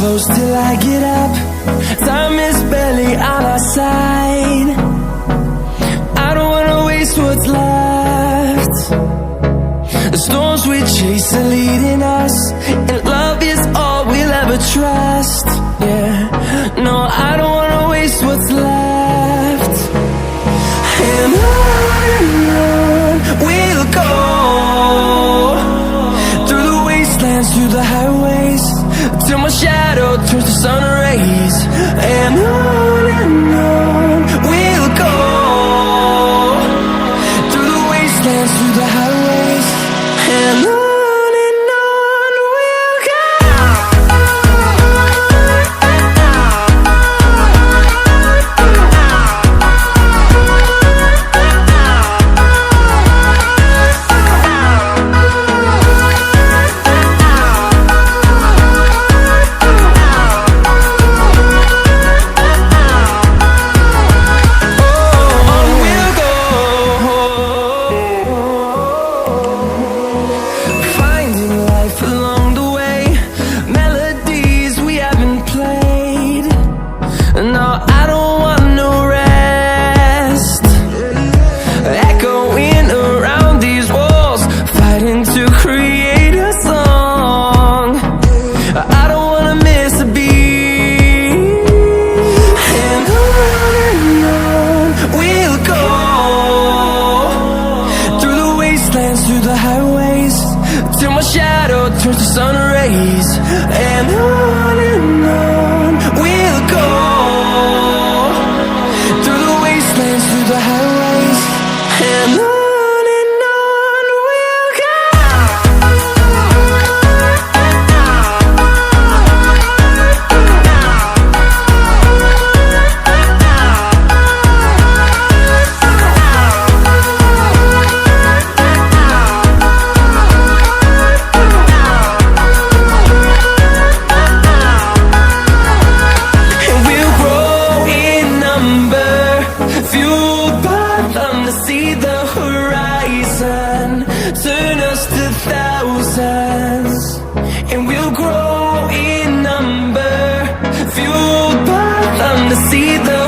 close till I get up. Time is barely on our side. I don't wanna waste what's left. The storms we chase are leading us, and love is all we'll ever trust. Yeah, no, I don't wanna waste what's left. And on we'll go, through the wastelands, through the highways, till my shadow turns to sun rays. And on we'll go, through the wastelands, through the highways, and on we'll go. Through the highways, till my shadow turns to sun rays. And on we'll go, through the wastelands, through the highways, and on we'll go. See the horizon, turn us to thousands, and we'll grow in number, fueled by them to see the